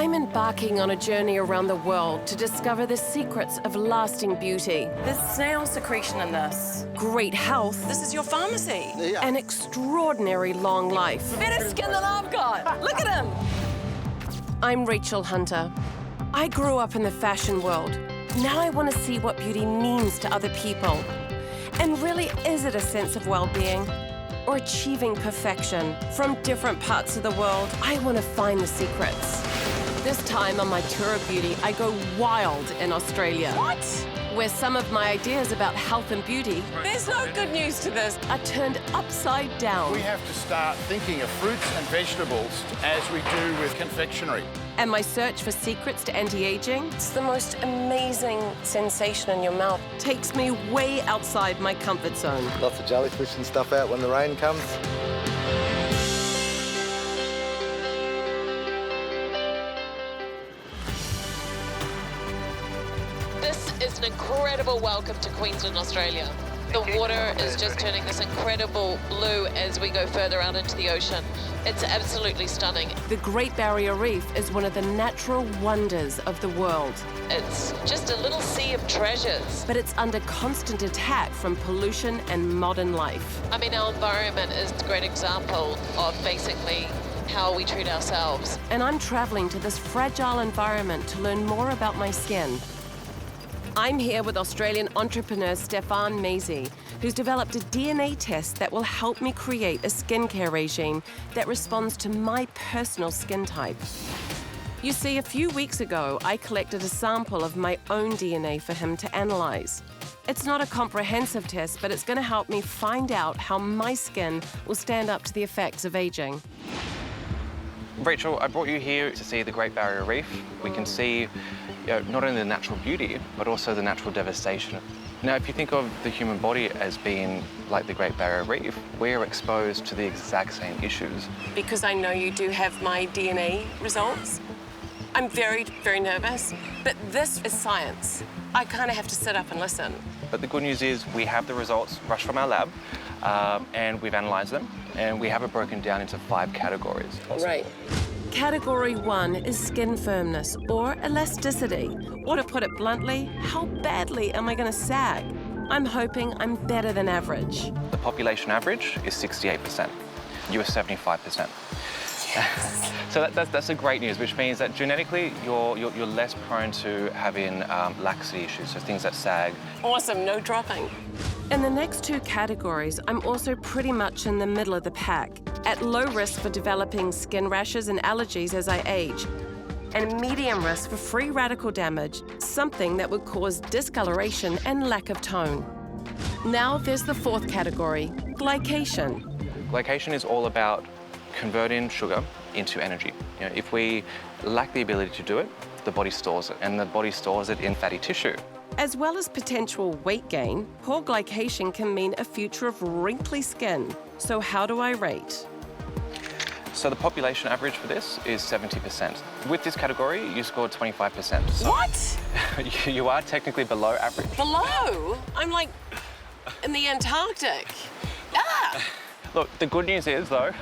I'm embarking on a journey around the world to discover the secrets of lasting beauty, There's snail secretion in this. great health, This is your pharmacy. and extraordinary long life. Better skin than I've got. Look at him. I'm Rachel Hunter. I grew up in the fashion world. Now I want to see what beauty means to other people. And really, is it a sense of well-being or achieving perfection? From different parts of the world, I want to find the secrets. This time on my tour of beauty, I go wild in Australia, What? where some of my ideas about health and beauty There's no good news to this. are turned upside down. We have to start thinking of fruits and vegetables as we do with confectionery. And my search for secrets to anti-aging It's the most amazing sensation in your mouth. takes me way outside my comfort zone. Lots of jellyfish and stuff out when the rain comes. This is an incredible welcome to Queensland, Australia. The water is just turning this incredible blue as we go further out into the ocean. It's absolutely stunning. The Great Barrier Reef is one of the natural wonders of the world, It's just a little sea of treasures. but it's under constant attack from pollution and modern life. I mean, our environment is a great example of basically how we treat ourselves. And I'm traveling to this fragile environment to learn more about my skin. I'm here with Australian entrepreneur Stefan Maisie, who's developed a DNA test that will help me create a skincare regime that responds to my personal skin type. You see, a few weeks ago, I collected a sample of my own DNA for him to analyze. It's not a comprehensive test, but it's going to help me find out how my skin will stand up to the effects of aging. Rachel, I brought you here to see the Great Barrier Reef. We can see not only the natural beauty, but also the natural devastation. Now, if you think of the human body as being like the Great Barrier Reef, we're exposed to the exact same issues. Because I know you do have my DNA results, I'm very, very nervous. But this is science. I kind of have to sit up and listen. But the good news is we have the results rushed from our lab, and we've analysed them, and we have it broken down into 5 categories. Right. Category 1 is skin firmness or elasticity. Or to put it bluntly, how badly am I going to sag? I'm hoping I'm better than average. The population average is 68%. You are 75%. So that's a great news, which means that genetically you're less prone to having laxity issues, so things that sag. Awesome, no dropping. In the next 2 categories, I'm also pretty much in the middle of the pack, at low risk for developing skin rashes and allergies as I age, and medium risk for free radical damage, something that would cause discoloration and lack of tone. Now there's the 4th category, glycation. Glycation is all about converting sugar into energy. If we lack the ability to do it, the body stores it, and the body stores it in fatty tissue. As well as potential weight gain, poor glycation can mean a future of wrinkly skin. So how do I rate? So the population average for this is 70%. With this category, you scored 25%. So What? you are technically below average. Below? I'm like in the Antarctic. Ah! Look, the good news is, though,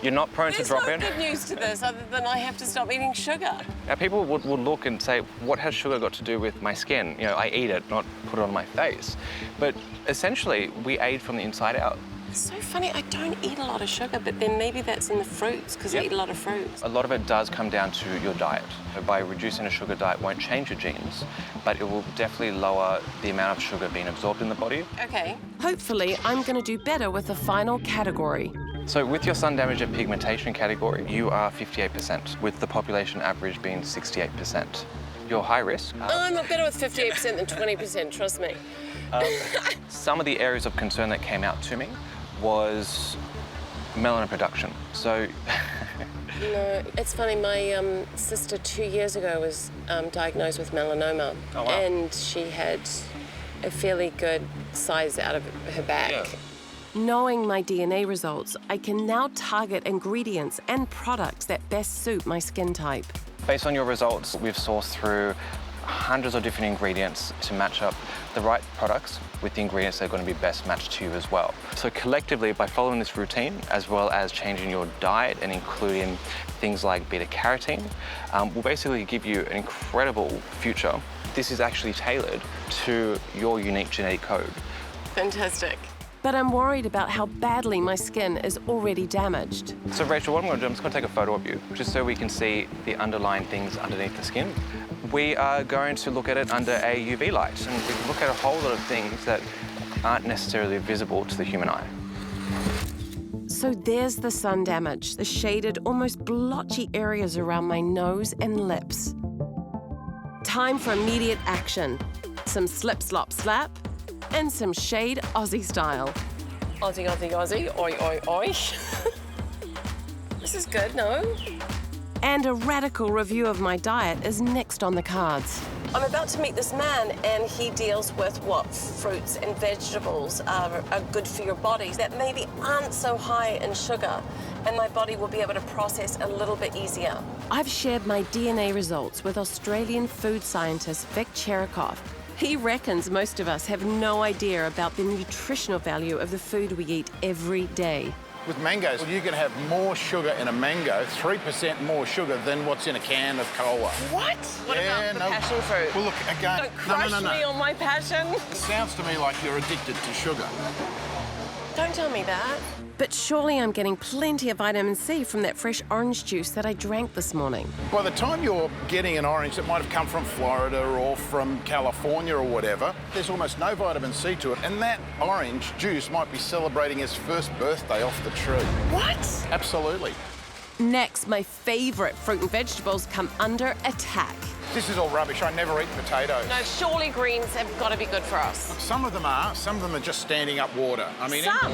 you're not prone There's to drop no in. good news to this other than I have to stop eating sugar. Now, people would look and say, what has sugar got to do with my skin? I eat it, not put it on my face. But essentially, we age from the inside out. It's so funny, I don't eat a lot of sugar, but then maybe that's in the fruits, because I eat a lot of fruits. A lot of it does come down to your diet. So by reducing a sugar diet won't change your genes, but it will definitely lower the amount of sugar being absorbed in the body. Okay. Hopefully, I'm going to do better with the final category. So with your sun damage and pigmentation category, you are 58%, with the population average being 68%. You're high risk. I'm not better with 58% than 20%, trust me. Some of the areas of concern that came out to me was melanin production. So No, it's funny, my sister 2 years ago was diagnosed with melanoma. Oh, wow. And she had a fairly good size out of her back. Yeah. Knowing my DNA results, I can now target ingredients and products that best suit my skin type. based on your results, we've sourced through hundreds of different ingredients to match up the right products with the ingredients that are going to be best matched to you as well. So collectively, by following this routine, as well as changing your diet and including things like beta-carotene, will basically give you an incredible future. This is actually tailored to your unique genetic code. Fantastic. But I'm worried about how badly my skin is already damaged. So Rachel, what I'm going to do, I'm just going to take a photo of you, just so we can see the underlying things underneath the skin. We are going to look at it under a UV light, and we can look at a whole lot of things that aren't necessarily visible to the human eye. So there's the sun damage, the shaded, almost blotchy areas around my nose and lips. Time for immediate action. Some slip, slop, slap, and some shade Aussie style. Aussie, Aussie, Aussie. Oi, oi, oi. This is good, no? And a radical review of my diet is next on the cards. I'm about to meet this man, and he deals with what fruits and vegetables are good for your body that maybe aren't so high in sugar, and my body will be able to process a little bit easier. I've shared my DNA results with Australian food scientist Vic Cherikoff. He reckons most of us have no idea about the nutritional value of the food we eat every day. With mangoes, you can have more sugar in a mango, 3% more sugar than what's in a can of cola. What? What about the passion fruit? Well, look, again, Don't crush me on my passion. It sounds to me like you're addicted to sugar. Don't tell me that. But surely I'm getting plenty of vitamin C from that fresh orange juice that I drank this morning. By the time you're getting an orange that might have come from Florida or from California or whatever, there's almost no vitamin C to it, and that orange juice might be celebrating its first birthday off the tree. What? Absolutely. Next, my favourite fruit and vegetables come under attack. This is all rubbish. I never eat potatoes. No, surely greens have got to be good for us. Some of them are just standing up water. I mean, Some.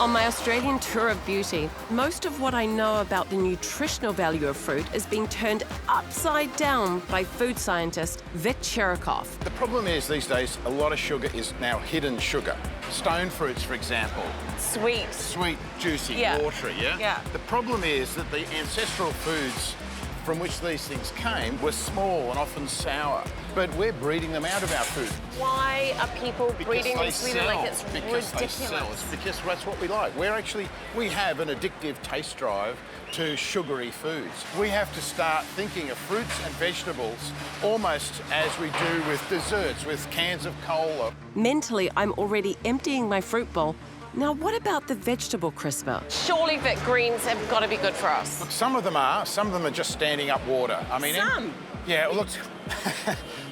On my Australian tour of beauty, most of what I know about the nutritional value of fruit is being turned upside down by food scientist Vic Cherikoff. The problem is these days a lot of sugar is now hidden sugar. Stone fruits, for example. Sweet. Sweet, juicy, Yeah. watery, yeah? Yeah. The problem is that the ancestral foods from which these things came were small and often sour. But we're breeding them out of our food. Why are people breeding them they sweeter sell. like it's Because they ridiculous? sell. It's because that's what we like. We have an addictive taste drive to sugary foods. We have to start thinking of fruits and vegetables almost as we do with desserts, with cans of cola. Mentally, I'm already emptying my fruit bowl. Now, what about the vegetable crisper? Surely Vic greens have got to be good for us. Look, some of them are just standing up water. I mean, Some? Yeah, well,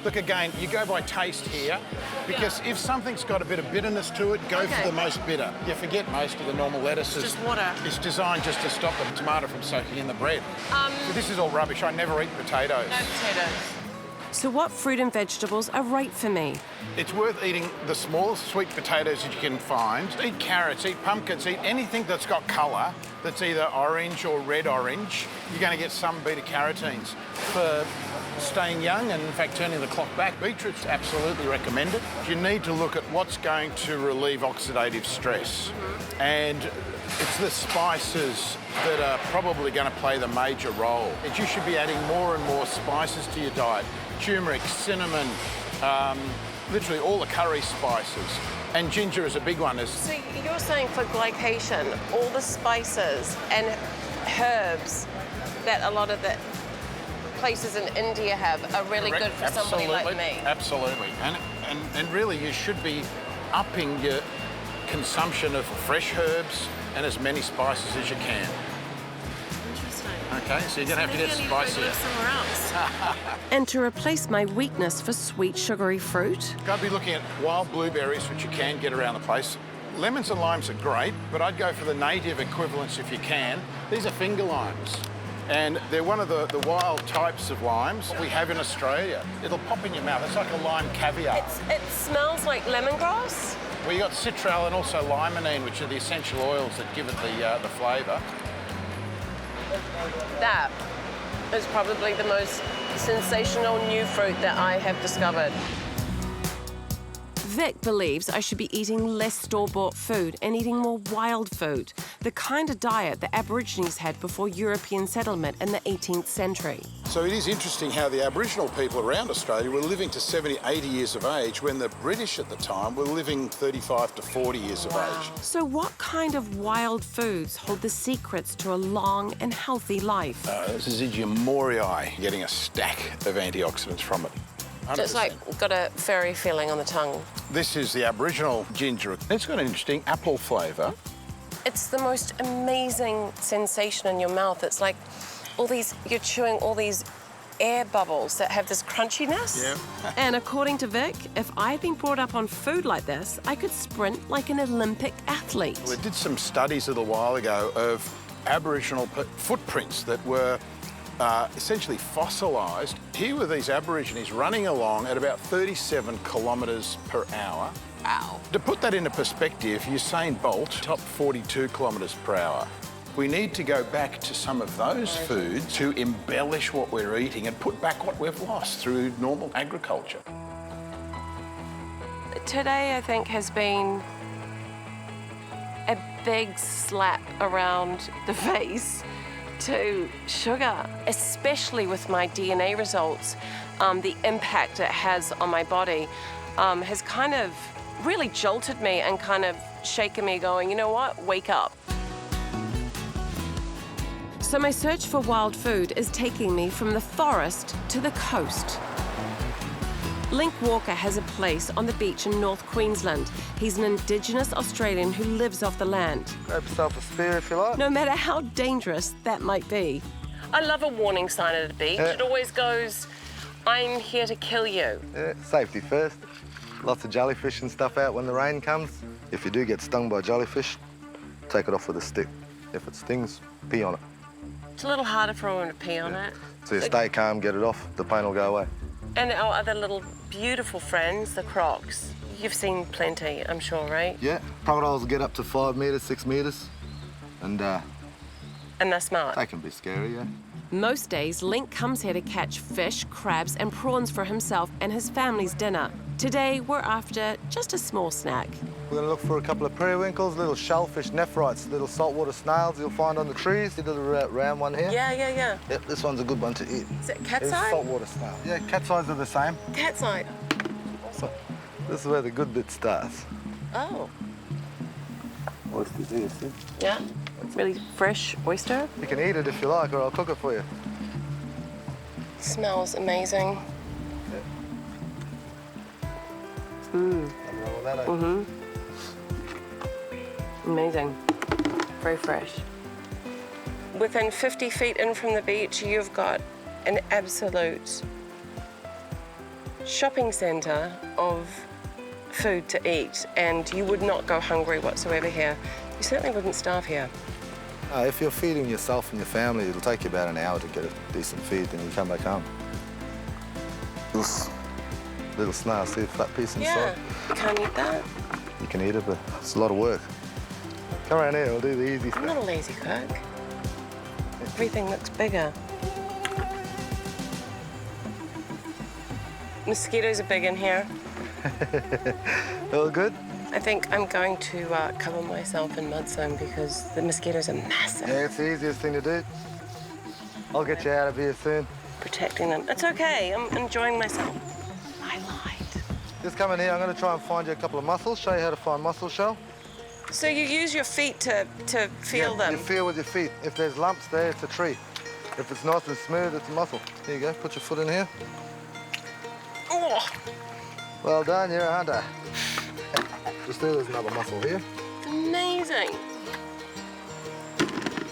look again, you go by taste here, because if something's got a bit of bitterness to it, go for the most bitter. You forget most of the normal lettuces. Just water. It's designed just to stop the tomato from soaking in the bread. So this is all rubbish. I never eat potatoes. No potatoes. So what fruit and vegetables are right for me? It's worth eating the smallest sweet potatoes that you can find. Eat carrots, eat pumpkins, eat anything that's got colour, that's either orange or red orange. You're going to get some beta-carotenes for staying young and, in fact, turning the clock back. Beetroot's absolutely recommended. You need to look at what's going to relieve oxidative stress. And it's the spices that are probably going to play the major role. You should be adding more and more spices to your diet. Turmeric, cinnamon, literally all the curry spices. And ginger is a big one. So you're saying for glycation, all the spices and herbs that a lot of the places in India have are really Correct. good for somebody like me. Absolutely. And really you should be upping your consumption of fresh herbs and as many spices as you can. Interesting. Okay, so you're going to have to get spicier. Somewhere else. And to replace my weakness for sweet, sugary fruit? Got to be looking at wild blueberries, which you can get around the place. Lemons and limes are great, but I'd go for the native equivalents if you can. These are finger limes. And they're one of the wild types of limes we have in Australia. It'll pop in your mouth. It's like a lime caviar. It smells like lemongrass. Well, you've got citral and also limonene, which are the essential oils that give it the flavour. That is probably the most sensational new fruit that I have discovered. Vic believes I should be eating less store-bought food and eating more wild food. the kind of diet the Aborigines had before European settlement in the 18th century. So it is interesting how the Aboriginal people around Australia were living to 70, 80 years of age when the British at the time were living 35 to 40 years of age. So what kind of wild foods hold the secrets to a long and healthy life? This is Zygia morii, getting a stack of antioxidants from it. 100%. Just like got a furry feeling on the tongue. This is the Aboriginal ginger. It's got an interesting apple flavour. It's the most amazing sensation in your mouth. It's like you're chewing all these air bubbles that have this crunchiness. Yeah. And according to Vic, if I'd been brought up on food like this, I could sprint like an Olympic athlete. We did some studies a little while ago of Aboriginal footprints that were essentially fossilised. Here were these Aborigines running along at about 37 kilometres per hour. Wow. To put that into perspective, Usain Bolt topped 42 kilometres per hour. We need to go back to some of those foods to embellish what we're eating and put back what we've lost through normal agriculture. Today, I think, has been a big slap around the face to sugar, especially with my DNA results. The impact it has on my body has kind of really jolted me and kind of shaken me going, you know what, wake up. So my search for wild food is taking me from the forest to the coast. Link Walker has a place on the beach in North Queensland. He's an Indigenous Australian who lives off the land. Grab yourself a spear if you like. No matter how dangerous that might be. I love a warning sign at a beach. Yeah. It always goes, I'm here to kill you. Yeah, safety first. Lots of jellyfish and stuff out when the rain comes. If you do get stung by jellyfish, take it off with a stick. If it stings, pee on it. It's a little harder for a woman to pee on it. So you stay calm, get it off, the pain will go away. And our other little beautiful friends, the crocs. You've seen plenty, I'm sure, right? Yeah, crocodiles get up to 5 metres, 6 metres, and And they're smart. they can be scary, yeah. Most days, Link comes here to catch fish, crabs, and prawns for himself and his family's dinner. Today, we're after just a small snack. We're going to look for a couple of periwinkles, little shellfish, nephrites, little saltwater snails you'll find on the trees. The little round one here. Yeah. Yep, this one's a good one to eat. Is it cat's It's eye? saltwater snail. Yeah, cat's eyes are the same. Cat's eye. This is where the good bit starts. Oh. Oysters here, see? Yeah. Really fresh oyster. You can eat it if you like, or I'll cook it for you. Smells amazing. Nothing wrong with that, eh? Mm-hmm. Amazing. Very fresh. Within 50 feet in from the beach, you've got an absolute shopping centre of food to eat, and you would not go hungry whatsoever here. You certainly wouldn't starve here. If you're feeding yourself and your family, it'll take you about an hour to get a decent feed, then you come back home. Little snail, see a flat piece inside? Yeah, you can't eat that. You can eat it, but it's a lot of work. Come around here, we'll do the easy I'm not stuff. a lazy cook. Everything looks bigger. Mosquitoes are big in here. All good? I think I'm going to cover myself in mud soon because the mosquitoes are massive. Yeah, it's the easiest thing to do. I'll get you out of here soon. Protecting them. It's okay, I'm enjoying myself. I lied. Just come in here, I'm going to try and find you a couple of mussels, show you how to find mussel shell. So you use your feet to feel them? You feel with your feet. If there's lumps there, it's a tree. If it's nice and smooth, it's a mussel. Here you go, put your foot in here. Oh, Well done, you're a hunter. Just there's another mussel here. amazing.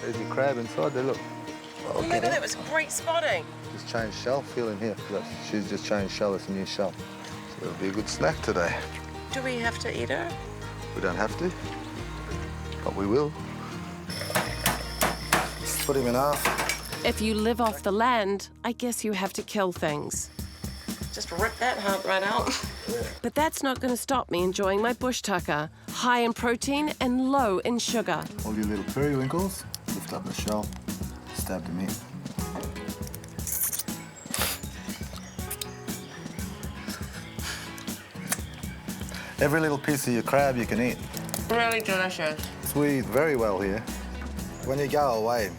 There's your crab inside there, look. Oh Well, my get God, in. that was great spotting. Just changed shell, feel in here. Look, she's just changed shell, it's a new shell. So it'll be a good snack today. Do we have to eat her? We don't have to, but we will. Split him in half. If you live off the land, I guess you have to kill things. Just rip that heart right out. But that's not going to stop me enjoying my bush tucker, high in protein and low in sugar. All your little periwinkles, lift up the shell, stab them in. Every little piece of your crab you can eat. Really delicious. So we eat very well here. When you go away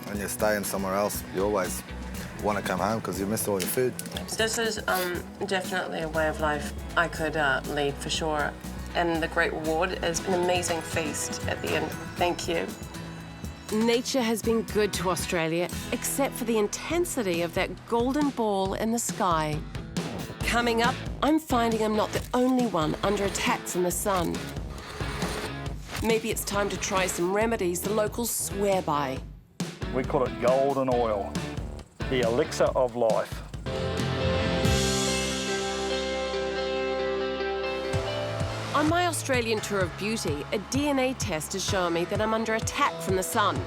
and you're staying somewhere else, you always want to come home because you miss all your food. This is definitely a way of life I could lead for sure. And the great reward is an amazing feast at the end. Thank you. Nature has been good to Australia, except for the intensity of that golden ball in the sky. Coming up, I'm finding I'm not the only one under attack from the sun. Maybe it's time to try some remedies the locals swear by. We call it golden oil, the elixir of life. On my Australian tour of beauty, a DNA test has shown me that I'm under attack from the sun.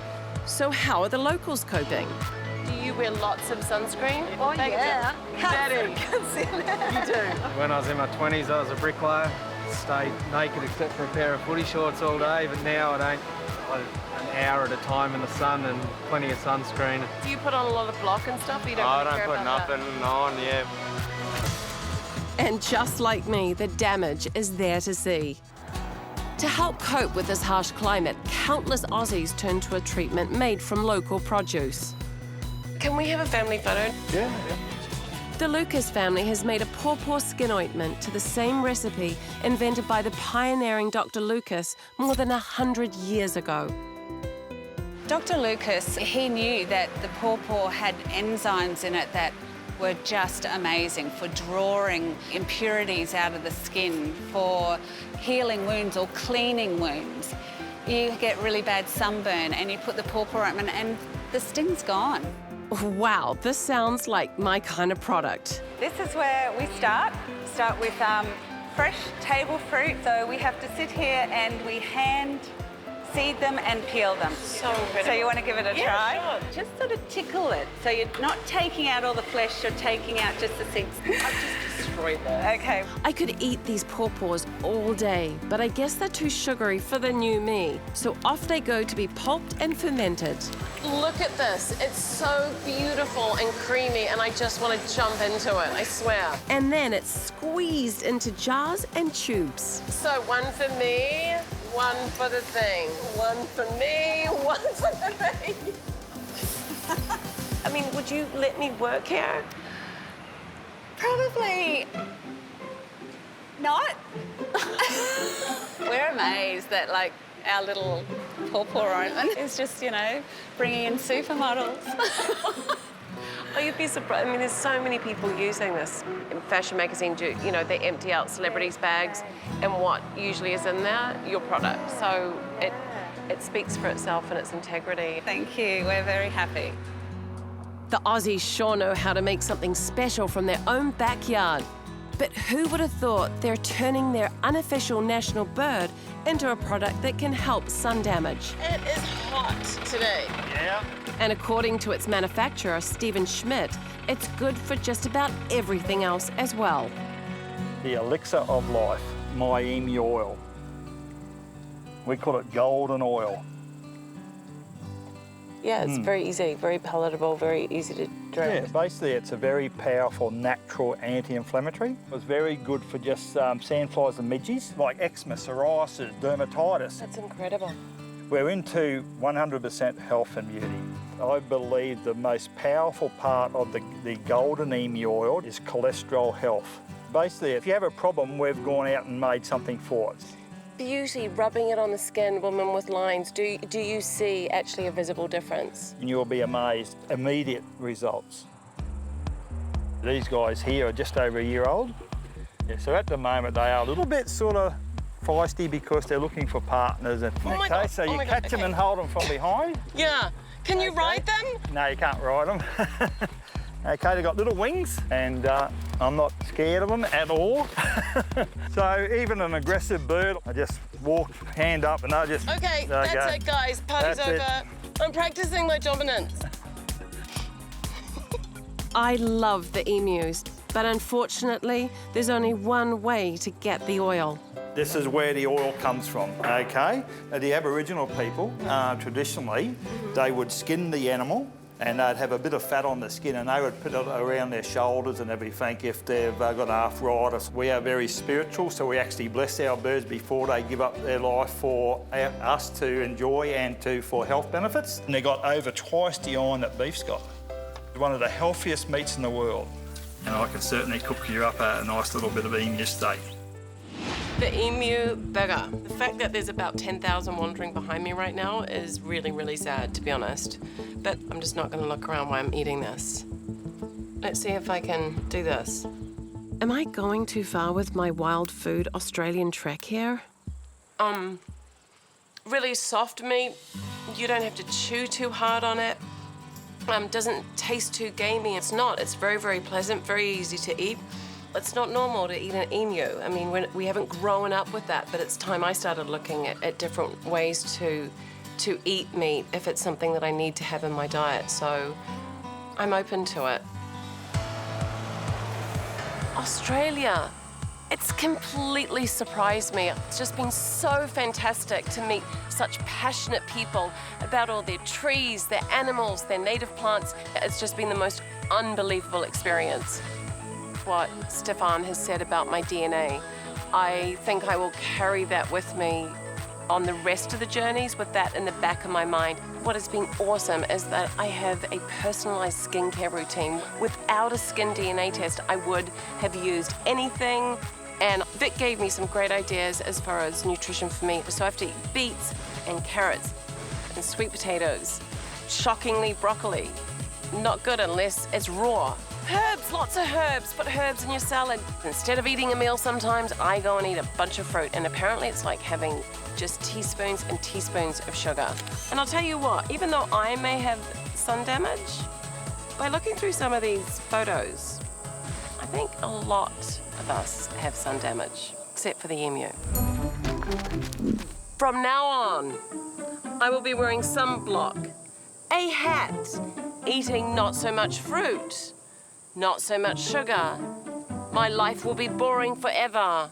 So how are the locals coping? Do you wear lots of sunscreen? Oh, yeah. Daddy. You do. When I was in my 20s, I was a bricklayer. Stayed naked except for a pair of footy shorts all day, but now I don't. An hour at a time in the sun and plenty of sunscreen. Do you put on a lot of block and stuff? Or you don't I really don't care put about nothing on, yeah. And just like me, the damage is there to see. To help cope with this harsh climate, countless Aussies turn to a treatment made from local produce. that? Can we have a family photo? Yeah. The Lucas family has made a pawpaw skin ointment to the same recipe invented by the pioneering Dr. Lucas more than 100 years ago. Dr. Lucas, he knew that the pawpaw had enzymes in it that were just amazing for drawing impurities out of the skin, for healing wounds or cleaning wounds. You get really bad sunburn and you put the pawpaw ointment and the sting's gone. Wow, this sounds like my kind of product. This is where we start. Start with fresh table fruit. So we have to sit here and we hand seed them and peel them. So incredible. So you want to give it a try? Sure. Just sort of tickle it. So you're not taking out all the flesh, you're taking out just the seeds. I've just destroyed that. Okay. I could eat these pawpaws all day, but I guess they're too sugary for the new me. So off they go to be pulped and fermented. Look at this. It's so beautiful and creamy, and I just want to jump into it, I swear. And then it's squeezed into jars and tubes. So one for me, one for the thing. One for me, one for the thing. I mean, would you let me work here? Probably not. We're amazed that, like, our little pawpaw ointment is just, you know, bringing in supermodels. Oh, you'd be surprised. I mean, there's so many people using this. In fashion magazine, you know, they empty out celebrities' bags, and what usually is in there? Your product. So it speaks for itself and its integrity. Thank you. We're very happy. The Aussies sure know how to make something special from their own backyard. But who would have thought they're turning their unofficial national bird into a product that can help sun damage? It is hot today. Yeah. And according to its manufacturer, Stephen Schmidt, it's good for just about everything else as well. The elixir of life, my emu oil. We call it golden oil. Yeah, it's very easy, very palatable, very easy to drink. Yeah, basically it's a very powerful natural anti-inflammatory. It was very good for just sandflies and midges, like eczema, psoriasis, dermatitis. That's incredible. We're into 100% health and beauty. I believe the most powerful part of the golden emu oil is cholesterol health. Basically, if you have a problem, we've gone out and made something for it. Beauty, rubbing it on the skin, women with lines, do you see actually a visible difference? And you'll be amazed, immediate results. These guys here are just over a year old. Yeah, so at the moment they are a little bit sort of feisty because they're looking for partners. And, Oh my okay, God, so oh you my catch God, them okay. and hold them from behind. Yeah. Can you Okay. ride them? No, you can't ride them. Okay, they've got little wings and I'm not scared of them at all. So even an aggressive bird, I just walk, hand up and they'll just... Okay, they'll that's go. it, guys. Party's That's it. over. I'm practicing my dominance. I love the emus, but unfortunately, there's only one way to get the oil. This is where the oil comes from, okay? Now, the Aboriginal people, traditionally, they would skin the animal and they'd have a bit of fat on the skin, and they would put it around their shoulders and everything if they've got arthritis. We are very spiritual, so we actually bless our birds before they give up their life for us to enjoy and for health benefits. And they got over twice the iron that beef's got. It's one of the healthiest meats in the world. And I can certainly cook you up a nice little bit of emu steak. The emu burger. The fact that there's about 10,000 wandering behind me right now is really, really sad, to be honest. But I'm just not going to look around while I'm eating this. Let's see if I can do this. Am I going too far with my wild food Australian trek here? Really soft meat. You don't have to chew too hard on it. Doesn't taste too gamey. It's not. It's very, very pleasant, very easy to eat. It's not normal to eat an emu. I mean, we haven't grown up with that, but it's time I started looking at different ways to eat meat if it's something that I need to have in my diet. So I'm open to it. Australia. It's completely surprised me. It's just been so fantastic to meet such passionate people about all their trees, their animals, their native plants. It's just been the most unbelievable experience. What Stefan has said about my DNA, I think I will carry that with me on the rest of the journeys with that in the back of my mind. What has been awesome is that I have a personalized skincare routine. Without a skin DNA test, I would have used anything. And Vic gave me some great ideas as far as nutrition for me. So I have to eat beets and carrots and sweet potatoes. Shockingly, broccoli. Not good unless it's raw. Herbs, lots of herbs. Put herbs in your salad. Instead of eating a meal sometimes, I go and eat a bunch of fruit. And apparently it's like having just teaspoons and teaspoons of sugar. And I'll tell you what, even though I may have sun damage, by looking through some of these photos, I think a lot of us have sun damage, except for the emu. From now on, I will be wearing sunblock, a hat, eating not so much fruit, not so much sugar. My life will be boring forever.